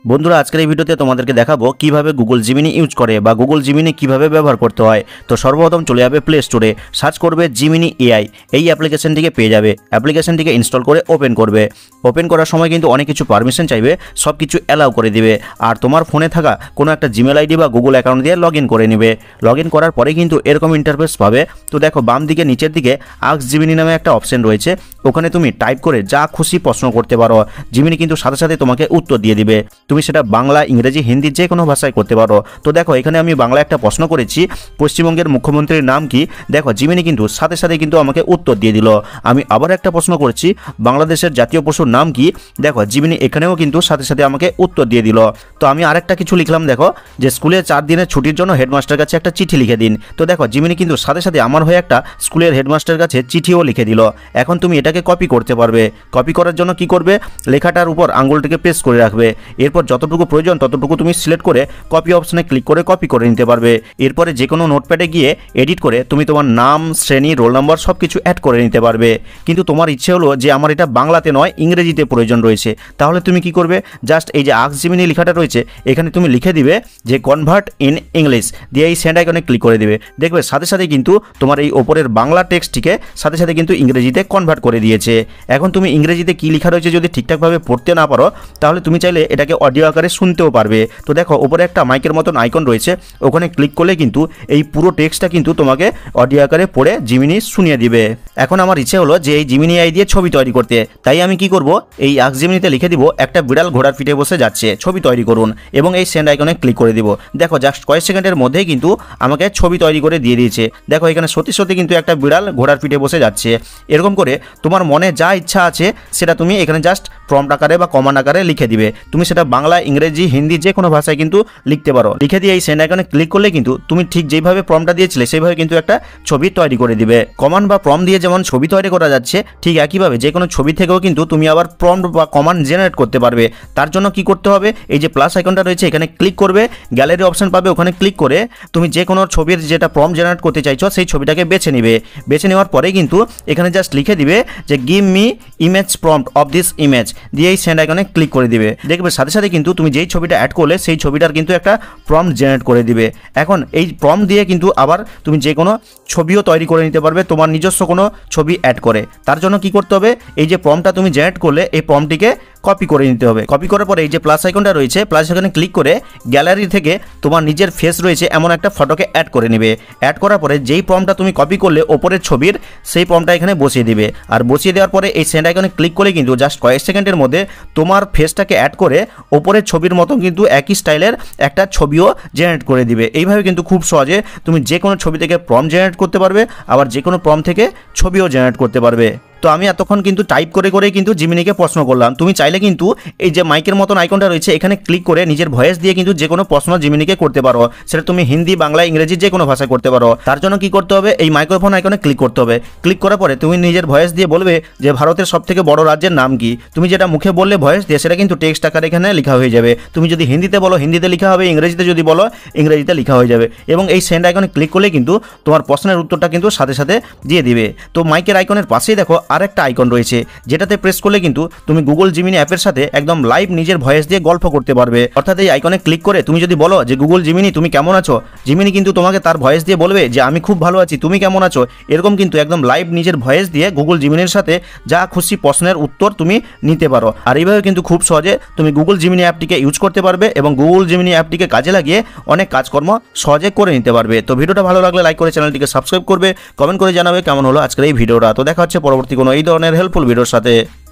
বন্ধুরা আজকের এই ভিডিওতে তোমাদেরকে দেখাবো কিভাবে গুগল জিমিনি ইউজ করে বা গুগল জিমিনি কিভাবে ব্যবহার করতে হয়। তো সর্বপ্রথম চলে যাবে প্লে স্টোরে, সার্চ করবে জিমিনি এআই, এই অ্যাপ্লিকেশনটিকে পেয়ে যাবে। অ্যাপ্লিকেশনটিকে ইনস্টল করে ওপেন করবে। ওপেন করার সময় কিন্তু অনেক কিছু পারমিশন চাইবে, সব কিছু অ্যালাউ করে দিবে। আর তোমার ফোনে থাকা কোনো একটা জিমেল আইডি বা গুগল অ্যাকাউন্ট দিয়ে লগ ইন করে নেবে। লগ ইন করার পরে কিন্তু এরকম ইন্টারফেস পাবে। তো দেখো বাম দিকে নিচের দিকে আস্ক জিমিনি নামে একটা অপশন রয়েছে, ওখানে তুমি টাইপ করে যা খুশি প্রশ্ন করতে পারো। জিমিনি কিন্তু সাথে সাথে তোমাকে উত্তর দিয়ে দিবে। তুমি সেটা বাংলা, ইংরেজি, হিন্দি যে কোনো ভাষায় করতে পারো। তো দেখো এখানে আমি বাংলা একটা প্রশ্ন করেছি, পশ্চিমবঙ্গের মুখ্যমন্ত্রীর নাম কি। দেখো জিমিনি কিন্তু সাথে সাথে কিন্তু আমাকে উত্তর দিয়ে দিল। আমি আবার একটা প্রশ্ন করেছি, বাংলাদেশের জাতীয় পশুর নাম কি। দেখো জিমিনি এখানেও কিন্তু সাথে সাথে আমাকে উত্তর দিয়ে দিল। তো আমি আরেকটা কিছু লিখলাম, দেখো যে স্কুলে 4 দিনের ছুটির জন্য হেডমাস্টার কাছে একটা চিঠি লিখে দিন। তো দেখো জিমিনি কিন্তু সাথে সাথে আমার হয়ে একটা স্কুলের হেডমাস্টার কাছে চিঠিও লিখে দিল। এখন তুমি এটাকে কপি করতে পারবে। কপি করার জন্য কি করবে, লেখাটার উপর আঙুলটিকে প্রেস করে রাখবে। এরপর যতটুকু প্রয়োজন ততটুকু তুমি সিলেক্ট করে কপি অপশনে ক্লিক করে কপি করে নিতে পারবে। এরপরে যে কোনো নোটপ্যাডে গিয়ে এডিট করে তুমি তোমার নাম, শ্রেণী, রোল নাম্বার সব কিছু অ্যাড করে নিতে পারবে। কিন্তু তোমার ইচ্ছে হলো যে আমার এটা বাংলাতে নয় ইংরেজিতে প্রয়োজন রয়েছে, তাহলে তুমি কি করবে, জাস্ট এই যে আস্ক জিমিনি লেখাটা রয়েছে এখানে তুমি লিখে দিবে যে কনভার্ট ইন ইংলিশ, দিয়ে এই সেন্ড আইকনে ক্লিক করে দিবে। দেখবে সাথে সাথে কিন্তু তোমার এই ওপরের বাংলা টেক্সটটিকে সাথে সাথে কিন্তু ইংরেজিতে কনভার্ট করে দিয়েছে। এখন তুমি ইংরেজিতে কি লেখা রয়েছে যদি ঠিকঠাকভাবে পড়তে না পারো, তাহলে তুমি চাইলে এটাকে অডিও আকারে শুনতেও পারবে। তো দেখো উপরে একটা মাইকের মতন আইকন রয়েছে, ওখানে ক্লিক করলে কিন্তু এই পুরো টেক্সটটা কিন্তু তোমাকে অডিও আকারে পড়ে জিমিনি শুনিয়ে দিবে। এখন আমার ইচ্ছে হলো যে এই জিমিনি আই দিয়ে ছবি তৈরি করতে, তাই আমি কি করব, এই আস্ক জিমিনিতে লিখে দিব একটা বিড়াল ঘোড়ার পিঠে বসে যাচ্ছে, ছবি তৈরি করুন, এবং এই সেন্ড আইকনে ক্লিক করে দিব। দেখো জাস্ট কয়েক সেকেন্ডের মধ্যেই কিন্তু আমাকে ছবি তৈরি করে দিয়ে দিয়েছে। দেখো এখানে সত্যি সত্যি কিন্তু একটা বিড়াল ঘোড়ার পিঠে বসে যাচ্ছে। এরকম করে তোমার মনে যা ইচ্ছা আছে সেটা তুমি এখানে জাস্ট প্রম্পট আকারে বা কমান্ড আকারে লিখে দিবে। তুমি সেটা বাংলা, ইংরেজি, হিন্দি যে কোনো ভাষায় কিন্তু লিখতে পারো। লিখে দিয়ে এই সেন্ড আইকনে ক্লিক করলে কিন্তু তুমি ঠিক যেভাবে প্রম্পটটা দিয়েছিলে সেইভাবে কিন্তু একটা ছবি তৈরি করে দিবে। কমান্ড বা প্রম্পট দিয়ে যেমন ছবি তৈরি করা যাচ্ছে, ঠিক একইভাবে যে কোনো ছবি থেকেও কিন্তু তুমি আবার প্রম্পট বা কমান্ড জেনারেট করতে পারবে। তার জন্য কি করতে হবে, এই যে প্লাস আইকনটা রয়েছে এখানে ক্লিক করবে, গ্যালারি অপশন পাবে, ওখানে ক্লিক করে তুমি যে কোনো ছবির যেটা প্রম্পট জেনারেট করতে চাইছো সেই ছবিটাকে বেছে নিবে। বেছে নেওয়ার পরে কিন্তু এখানে জাস্ট লিখে দিবে যে give me image prompt of this image, দিয়ে এই সেন্ড আইকনে ক্লিক করে দিবে। দেখবে সাথে সাথে কিন্তু তুমি যেই ছবিটা অ্যাড করলে সেই ছবিটার কিন্তু একটা প্রম্পট জেনারেট করে দিবে। এখন এই প্রম্পট দিয়ে কিন্তু আবার তুমি যে কোনো ছবিও তৈরি করে নিতে পারবে, তোমার নিজস্ব কোনো ছবি অ্যাড করে। তার জন্য কি করতে হবে, এই যে প্রম্পটটা তুমি জেনারেট করলে এই প্রম্পটটিকে কপি করে নিতে হবে। কপি করার পরে এই যে প্লাস আইকনটা রয়েছে, প্লাস আইকনে ক্লিক করে গ্যালারি থেকে তোমার নিজের ফেস রয়েছে এমন একটা ফটোকে অ্যাড করে নেবে। অ্যাড করার পরে যেই প্রম্পটটা তুমি কপি করলে ওপরের ছবির, সেই প্রম্পটটা এখানে বসিয়ে দিবে। আর বসিয়ে দেওয়ার পরে এই সেন্ড আইকনে ক্লিক করলে কিন্তু জাস্ট কয়েক সেকেন্ডের মধ্যে তোমার ফেসটাকে অ্যাড করে ওপরের ছবির মতো কিন্তু একই স্টাইলের একটা ছবিও জেনারেট করে দিবে। এইভাবে কিন্তু খুব সহজে তুমি যে কোনো ছবি থেকে প্রম্পট জেনারেট করতে পারবে, আবার যে কোনো প্রম্পট থেকে ছবিও জেনারেট করতে পারবে। তো আমি এতক্ষণ কিন্তু টাইপ করে করেই কিন্তু জিমিনিকে প্রশ্ন করলাম। তুমি চাইলে কিন্তু এই যে মাইকের মতন আইকনটা রয়েছে এখানে ক্লিক করে নিজের ভয়েস দিয়ে কিন্তু যে কোনো প্রশ্ন জিমিনিকে করতে পারো। সেটা তুমি হিন্দি, বাংলা, ইংরেজি যে কোনো ভাষায় করতে পারো। তার জন্য কি করতে হবে, এই মাইক্রোফোন আইকনে ক্লিক করতে হবে। ক্লিক করার পরে তুমি নিজের ভয়েস দিয়ে বলবে যে ভারতের সবথেকে বড় রাজ্যের নাম কি। তুমি যেটা মুখে বললে ভয়েস দিয়ে সেটা কিন্তু টেক্সট আকারে এখানে লেখা হয়ে যাবে। তুমি যদি হিন্দিতে বলো হিন্দিতে লেখা হবে, ইংরেজিতে যদি বলো ইংরেজিতে লেখা হয়ে যাবে। এবং এই সেন্ড আইকনে ক্লিক করলে কিন্তু তোমার প্রশ্নের উত্তরটা কিন্তু সাথে সাথে দিয়ে দিবে। তো মাইকের আইকনের পাশেই দেখো আরেকটা আইকন রয়েছে, যেটাতে প্রেস করলে কিন্তু তুমি গুগল জিমিনি অ্যাপের সাথে একদম লাইভ নিজের ভয়েস দিয়ে গল্প করতে পারবে। অর্থাৎ এই আইকনে ক্লিক করে তুমি যদি বলো যে গুগল জিমিনি তুমি কেমন আছো, জিমিনি কিন্তু তোমাকে তার ভয়েস দিয়ে বলবে যে আমি খুব ভালো আছি, তুমি কেমন আছো। এরকম কিন্তু একদম লাইভ নিজের ভয়েস দিয়ে গুগল জিমিনির সাথে যা খুশি প্রশ্নের উত্তর তুমি নিতে পারো। আর এইভাবে কিন্তু খুব সহজে তুমি গুগল জিমিনি অ্যাপটিকে ইউজ করতে পারবে এবং গুগল জিমিনি অ্যাপটিকে কাজে লাগিয়ে অনেক কাজকর্ম সহজে করে নিতে পারবে। তো ভিডিওটা ভালো লাগলে লাইক করে চ্যানেলটিকে সাবস্ক্রাইব করবে, কমেন্ট করে জানাবে কেমন হলো আজকের এই ভিডিওটা। তো দেখা হচ্ছে পরবর্তী কোনো এই ধরনের হেল্পফুল ভিডিওর সাথে।